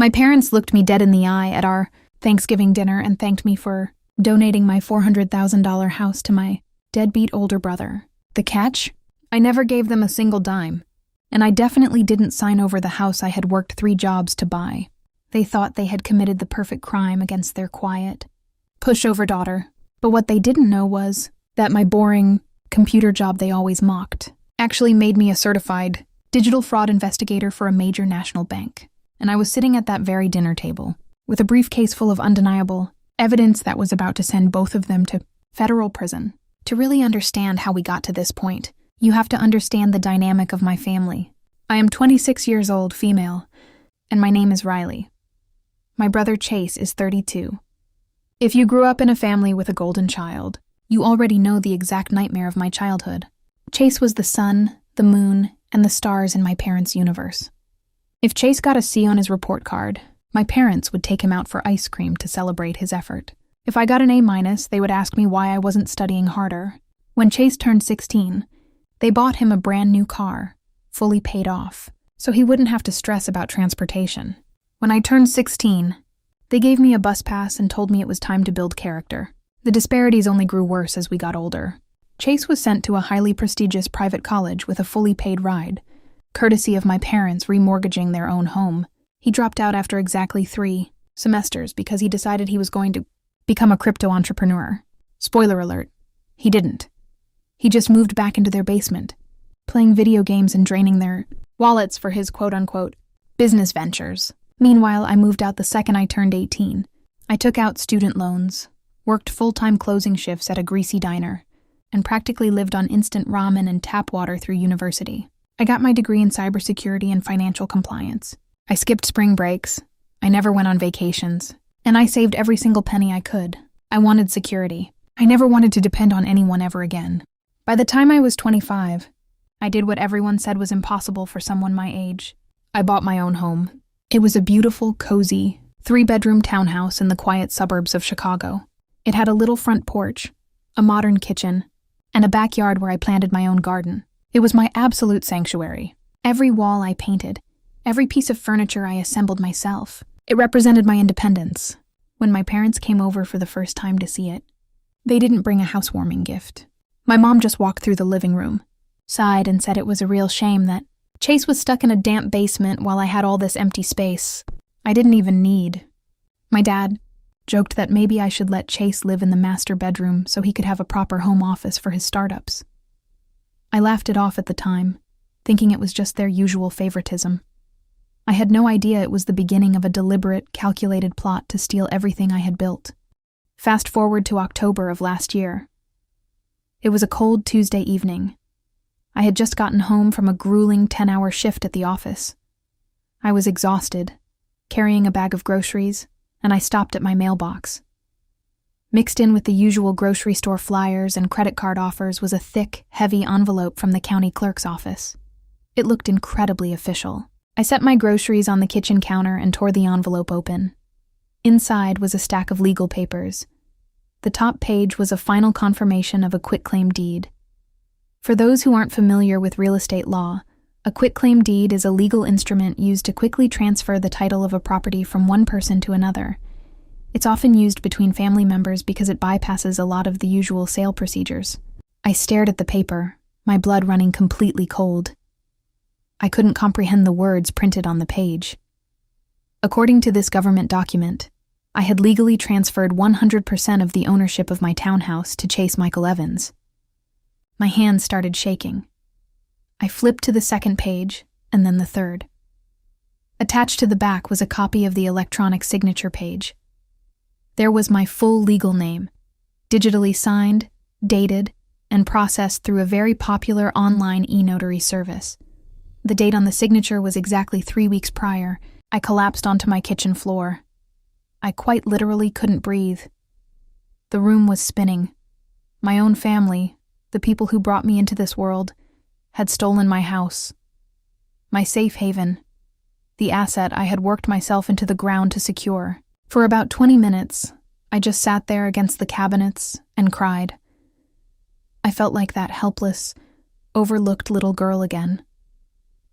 My parents looked me dead in the eye at our Thanksgiving dinner and thanked me for donating my $400,000 house to my deadbeat older brother. The catch? I never gave them a single dime, and I definitely didn't sign over the house I had worked 3 jobs to buy. They thought they had committed the perfect crime against their quiet, pushover daughter, but what they didn't know was that my boring computer job they always mocked actually made me a certified digital fraud investigator for a major national bank. And I was sitting at that very dinner table with a briefcase full of undeniable evidence that was about to send both of them to federal prison. To really understand how we got to this point, you have to understand the dynamic of my family. I am 26 years old, female, and my name is Riley. My brother Chase is 32. If you grew up in a family with a golden child, you already know the exact nightmare of my childhood. Chase was the sun, the moon, and the stars in my parents' universe. If Chase got a C on his report card, my parents would take him out for ice cream to celebrate his effort. If I got an A-, they would ask me why I wasn't studying harder. When Chase turned 16, they bought him a brand new car, fully paid off, so he wouldn't have to stress about transportation. When I turned 16, they gave me a bus pass and told me it was time to build character. The disparities only grew worse as we got older. Chase was sent to a highly prestigious private college with a fully paid ride, courtesy of my parents remortgaging their own home. He dropped out after exactly 3 semesters because he decided he was going to become a crypto entrepreneur. Spoiler alert, he didn't. He just moved back into their basement, playing video games and draining their wallets for his quote-unquote business ventures. Meanwhile, I moved out the second I turned 18. I took out student loans, worked full-time closing shifts at a greasy diner, and practically lived on instant ramen and tap water through university. I got my degree in cybersecurity and financial compliance. I skipped spring breaks, I never went on vacations, and I saved every single penny I could. I wanted security. I never wanted to depend on anyone ever again. By the time I was 25, I did what everyone said was impossible for someone my age. I bought my own home. It was a beautiful, cozy, 3-bedroom townhouse in the quiet suburbs of Chicago. It had a little front porch, a modern kitchen, and a backyard where I planted my own garden. It was my absolute sanctuary. Every wall I painted, every piece of furniture I assembled myself. It represented my independence. When my parents came over for the first time to see it, they didn't bring a housewarming gift. My mom just walked through the living room, sighed, and said it was a real shame that Chase was stuck in a damp basement while I had all this empty space I didn't even need. My dad joked that maybe I should let Chase live in the master bedroom so he could have a proper home office for his startups. I laughed it off at the time, thinking it was just their usual favoritism. I had no idea it was the beginning of a deliberate, calculated plot to steal everything I had built. Fast forward to October of last year. It was a cold Tuesday evening. I had just gotten home from a grueling 10-hour shift at the office. I was exhausted, carrying a bag of groceries, and I stopped at my mailbox. Mixed in with the usual grocery store flyers and credit card offers was a thick, heavy envelope from the county clerk's office. It looked incredibly official. I set my groceries on the kitchen counter and tore the envelope open. Inside was a stack of legal papers. The top page was a final confirmation of a quitclaim deed. For those who aren't familiar with real estate law, a quitclaim deed is a legal instrument used to quickly transfer the title of a property from one person to another. It's often used between family members because it bypasses a lot of the usual sale procedures. I stared at the paper, my blood running completely cold. I couldn't comprehend the words printed on the page. According to this government document, I had legally transferred 100% of the ownership of my townhouse to Chase Michael Evans. My hands started shaking. I flipped to the second page, and then the third. Attached to the back was a copy of the electronic signature page. There was my full legal name, digitally signed, dated, and processed through a very popular online e-notary service. The date on the signature was exactly 3 weeks prior. I collapsed onto my kitchen floor. I quite literally couldn't breathe. The room was spinning. My own family, the people who brought me into this world, had stolen my house. My safe haven, the asset I had worked myself into the ground to secure. For about 20 minutes, I just sat there against the cabinets and cried. I felt like that helpless, overlooked little girl again.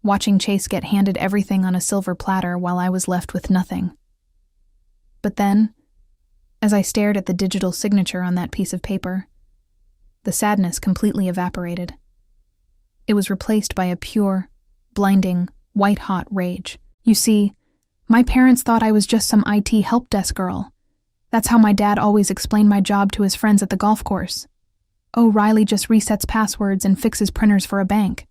watching Chase get handed everything on a silver platter while I was left with nothing. But then, as I stared at the digital signature on that piece of paper, the sadness completely evaporated. It was replaced by a pure, blinding, white-hot rage. You see, my parents thought I was just some IT help desk girl. That's how my dad always explained my job to his friends at the golf course. Oh, Riley just resets passwords and fixes printers for a bank.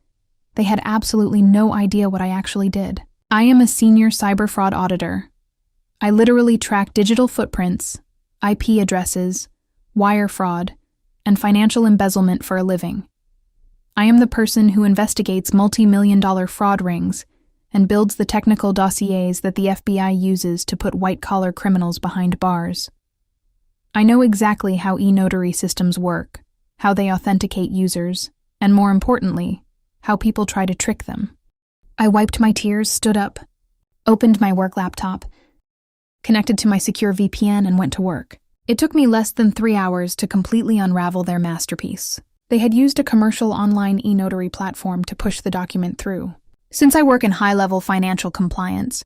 They had absolutely no idea what I actually did. I am a senior cyber-fraud auditor. I literally track digital footprints, IP addresses, wire fraud, and financial embezzlement for a living. I am the person who investigates multi-million-dollar fraud rings and builds the technical dossiers that the FBI uses to put white-collar criminals behind bars. I know exactly how e-notary systems work, how they authenticate users, and more importantly, how people try to trick them. I wiped my tears, stood up, opened my work laptop, connected to my secure VPN, and went to work. It took me less than 3 hours to completely unravel their masterpiece. They had used a commercial online e-notary platform to push the document through. Since I work in high-level financial compliance,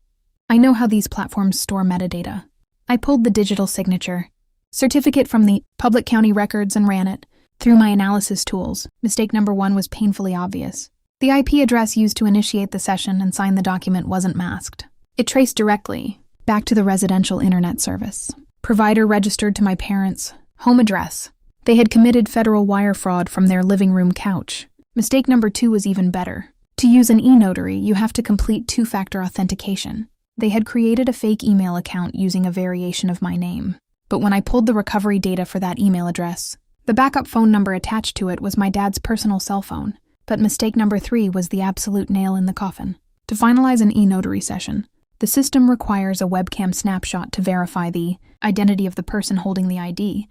I know how these platforms store metadata. I pulled the digital signature, certificate from the public county records and ran it through my analysis tools. Mistake number 1 was painfully obvious. The IP address used to initiate the session and sign the document wasn't masked. It traced directly back to the residential internet service. Provider registered to my parents' home address. They had committed federal wire fraud from their living room couch. Mistake number 2 was even better. To use an e-notary, you have to complete 2-factor authentication. They had created a fake email account using a variation of my name. But when I pulled the recovery data for that email address, the backup phone number attached to it was my dad's personal cell phone. But mistake number 3 was the absolute nail in the coffin. To finalize an e-notary session, the system requires a webcam snapshot to verify the identity of the person holding the ID.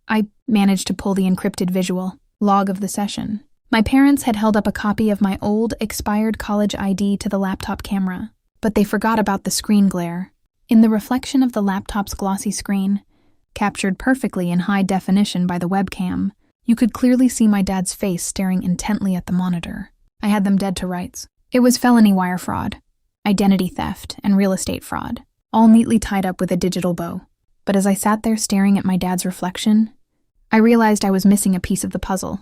I managed to pull the encrypted visual log of the session. My parents had held up a copy of my old, expired college ID to the laptop camera, but they forgot about the screen glare. In the reflection of the laptop's glossy screen, captured perfectly in high definition by the webcam, you could clearly see my dad's face staring intently at the monitor. I had them dead to rights. It was felony wire fraud, identity theft, and real estate fraud, all neatly tied up with a digital bow. But as I sat there staring at my dad's reflection, I realized I was missing a piece of the puzzle.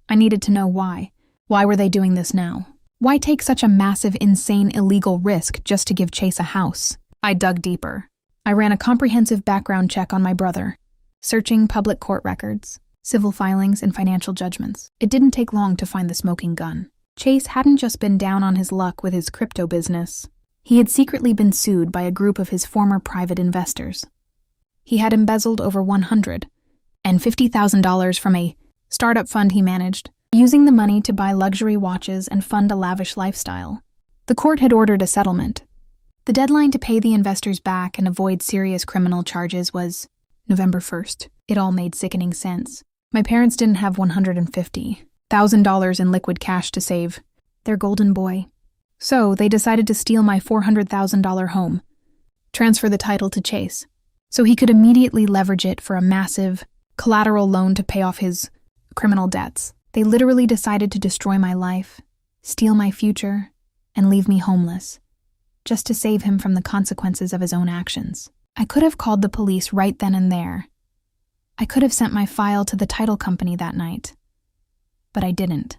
I needed to know why. Why were they doing this now? Why take such a massive, insane, illegal risk just to give Chase a house? I dug deeper. I ran a comprehensive background check on my brother, searching public court records, civil filings, and financial judgments. It didn't take long to find the smoking gun. Chase hadn't just been down on his luck with his crypto business. He had secretly been sued by a group of his former private investors. He had embezzled over $150,000 from a startup fund he managed, using the money to buy luxury watches and fund a lavish lifestyle. The court had ordered a settlement. The deadline to pay the investors back and avoid serious criminal charges was November 1st. It all made sickening sense. My parents didn't have $150,000 in liquid cash to save their golden boy. So they decided to steal my $400,000 home, transfer the title to Chase, so he could immediately leverage it for a massive collateral loan to pay off his criminal debts. They literally decided to destroy my life, steal my future, and leave me homeless, just to save him from the consequences of his own actions. I could have called the police right then and there. I could have sent my file to the title company that night, but I didn't.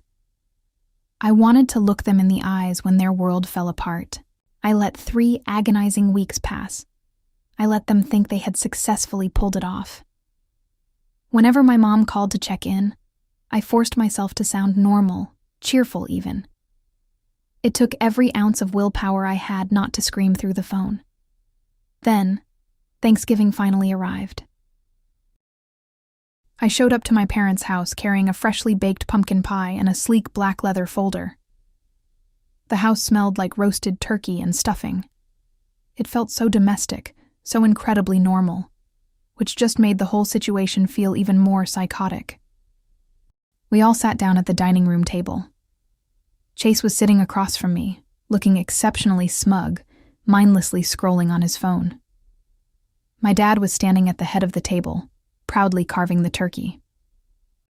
I wanted to look them in the eyes when their world fell apart. I let 3 agonizing weeks pass. I let them think they had successfully pulled it off. Whenever my mom called to check in, I forced myself to sound normal, cheerful even. It took every ounce of willpower I had not to scream through the phone. Then, Thanksgiving finally arrived. I showed up to my parents' house carrying a freshly baked pumpkin pie and a sleek black leather folder. The house smelled like roasted turkey and stuffing. It felt so domestic, so incredibly normal, which just made the whole situation feel even more psychotic. We all sat down at the dining room table. Chase was sitting across from me, looking exceptionally smug, mindlessly scrolling on his phone. My dad was standing at the head of the table, proudly carving the turkey.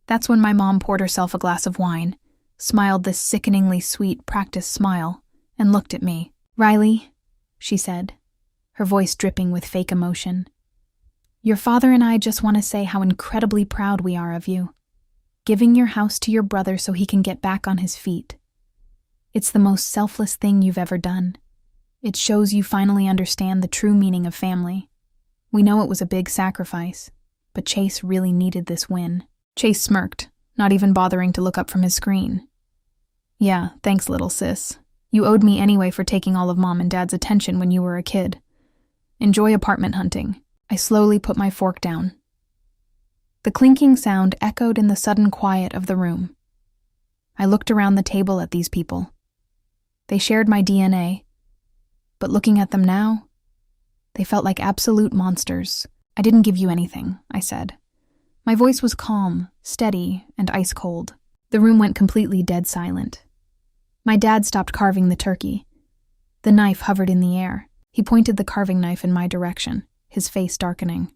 That's when my mom poured herself a glass of wine, smiled this sickeningly sweet practice smile, and looked at me. "Riley," she said, her voice dripping with fake emotion, "your father and I just want to say how incredibly proud we are of you. Giving your house to your brother so he can get back on his feet. It's the most selfless thing you've ever done. It shows you finally understand the true meaning of family. We know it was a big sacrifice, but Chase really needed this win." Chase smirked, not even bothering to look up from his screen. "Yeah, thanks, little sis. You owed me anyway for taking all of Mom and Dad's attention when you were a kid. Enjoy apartment hunting." I slowly put my fork down. The clinking sound echoed in the sudden quiet of the room. I looked around the table at these people. They shared my DNA, but looking at them now, they felt like absolute monsters. "I didn't give you anything," I said. My voice was calm, steady, and ice-cold. The room went completely dead silent. My dad stopped carving the turkey. The knife hovered in the air. He pointed the carving knife in my direction, his face darkening.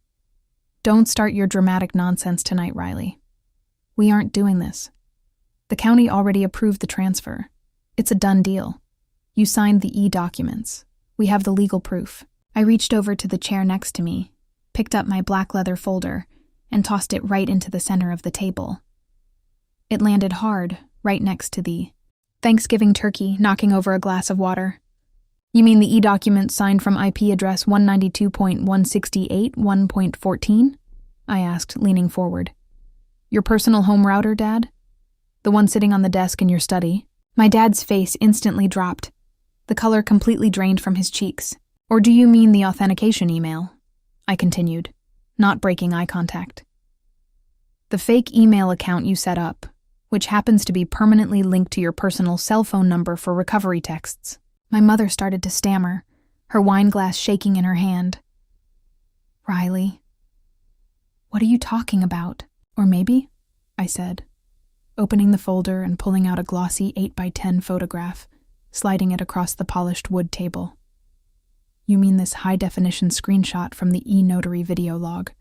"Don't start your dramatic nonsense tonight, Riley. We aren't doing this. The county already approved the transfer. It's a done deal. You signed the e-documents. We have the legal proof." I reached over to the chair next to me, picked up my black leather folder, and tossed it right into the center of the table. It landed hard, right next to the Thanksgiving turkey, knocking over a glass of water. "You mean the e-document signed from IP address 192.168.1.14? I asked, leaning forward. "Your personal home router, Dad? The one sitting on the desk in your study?" My dad's face instantly dropped. The color completely drained from his cheeks. "Or do you mean the authentication email?" I continued, not breaking eye contact. "The fake email account you set up, which happens to be permanently linked to your personal cell phone number for recovery texts." My mother started to stammer, her wine glass shaking in her hand. "Riley, what are you talking about?" "Or maybe," I said, opening the folder and pulling out a glossy 8x10 photograph, sliding it across the polished wood table. "You mean this high-definition screenshot from the e-notary video log?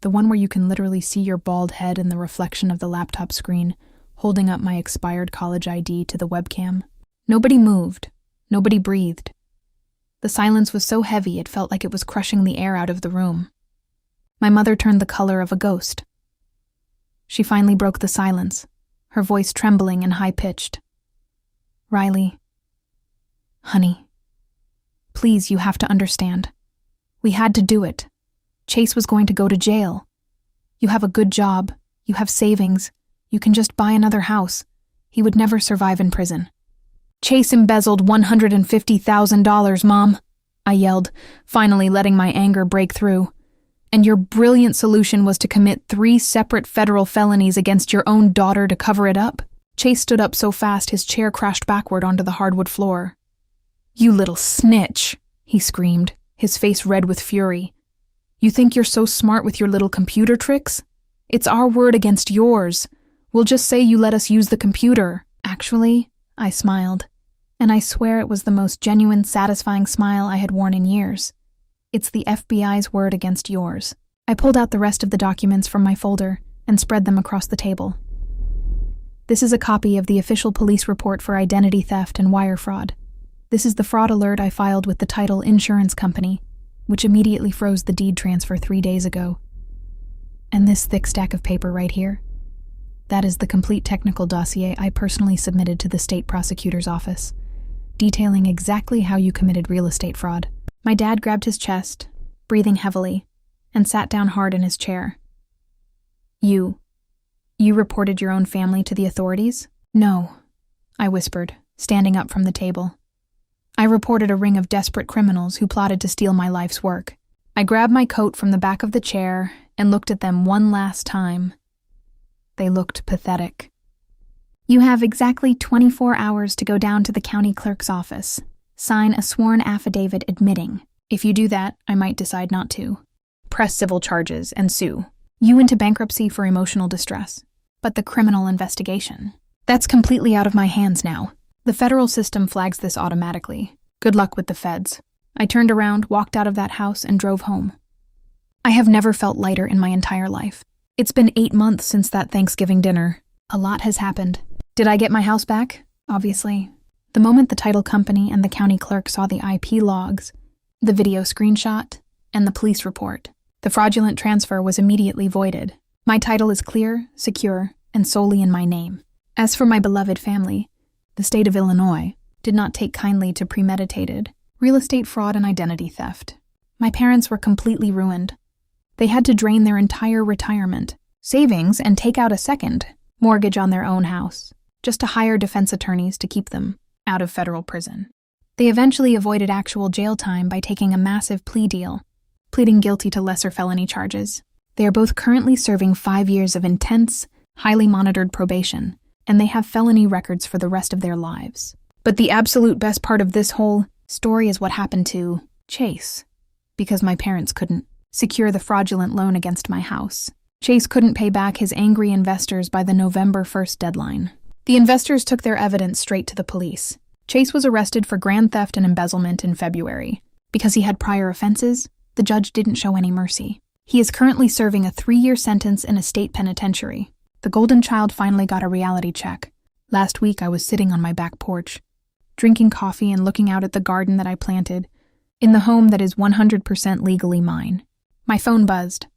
The one where you can literally see your bald head in the reflection of the laptop screen, holding up my expired college ID to the webcam?" Nobody moved. Nobody breathed. The silence was so heavy it felt like it was crushing the air out of the room. My mother turned the color of a ghost. She finally broke the silence, her voice trembling and high-pitched. "Riley, honey, please, you have to understand. We had to do it. Chase was going to go to jail. You have a good job. You have savings. You can just buy another house. He would never survive in prison." "Chase embezzled $150,000, Mom," I yelled, finally letting my anger break through. "And your brilliant solution was to commit 3 separate federal felonies against your own daughter to cover it up?" Chase stood up so fast his chair crashed backward onto the hardwood floor. "You little snitch," he screamed, his face red with fury. "You think you're so smart with your little computer tricks? It's our word against yours. We'll just say you let us use the computer." "Actually," I smiled, and I swear it was the most genuine, satisfying smile I had worn in years. "It's the FBI's word against yours." I pulled out the rest of the documents from my folder and spread them across the table. "This is a copy of the official police report for identity theft and wire fraud. This is the fraud alert I filed with the title insurance company, which immediately froze the deed transfer 3 days ago. And this thick stack of paper right here, that is the complete technical dossier I personally submitted to the state prosecutor's office, detailing exactly how you committed real estate fraud." My dad grabbed his chest, breathing heavily, and sat down hard in his chair. You reported your own family to the authorities?" "No," I whispered, standing up from the table. "I reported a ring of desperate criminals who plotted to steal my life's work." I grabbed my coat from the back of the chair and looked at them one last time. They looked pathetic. "You have exactly 24 hours to go down to the county clerk's office. Sign a sworn affidavit admitting. If you do that, I might decide not to. Press civil charges and sue you into bankruptcy for emotional distress. But the criminal investigation, that's completely out of my hands now. The federal system flags this automatically. Good luck with the feds." I turned around, walked out of that house, and drove home. I have never felt lighter in my entire life. It's been 8 months since that Thanksgiving dinner. A lot has happened. Did I get my house back? Obviously. The moment the title company and the county clerk saw the IP logs, the video screenshot, and the police report, the fraudulent transfer was immediately voided. My title is clear, secure, and solely in my name. As for my beloved family, the state of Illinois did not take kindly to premeditated real estate fraud and identity theft. My parents were completely ruined. They had to drain their entire retirement, savings, and take out a second mortgage on their own house, just to hire defense attorneys to keep them out of federal prison. They eventually avoided actual jail time by taking a massive plea deal, pleading guilty to lesser felony charges. They are both currently serving 5 years of intense, highly monitored probation, and they have felony records for the rest of their lives. But the absolute best part of this whole story is what happened to Chase, because my parents couldn't secure the fraudulent loan against my house. Chase couldn't pay back his angry investors by the November 1st deadline. The investors took their evidence straight to the police. Chase was arrested for grand theft and embezzlement in February. Because he had prior offenses, the judge didn't show any mercy. He is currently serving a 3-year sentence in a state penitentiary. The golden child finally got a reality check. Last week I was sitting on my back porch, drinking coffee and looking out at the garden that I planted, in the home that is 100% legally mine. My phone buzzed.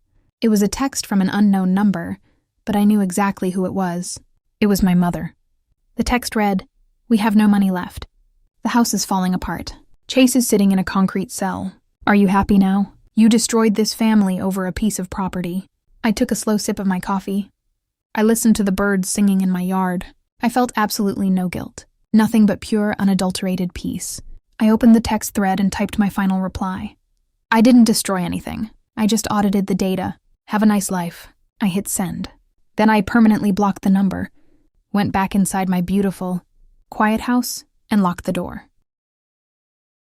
It was a text from an unknown number, but I knew exactly who it was. It was my mother. The text read, "We have no money left. The house is falling apart. Chase is sitting in a concrete cell. Are you happy now? You destroyed this family over a piece of property." I took a slow sip of my coffee. I listened to the birds singing in my yard. I felt absolutely no guilt. Nothing but pure, unadulterated peace. I opened the text thread and typed my final reply. "I didn't destroy anything. I just audited the data. Have a nice life." I hit send. Then I permanently blocked the number, went back inside my beautiful, quiet house, and locked the door.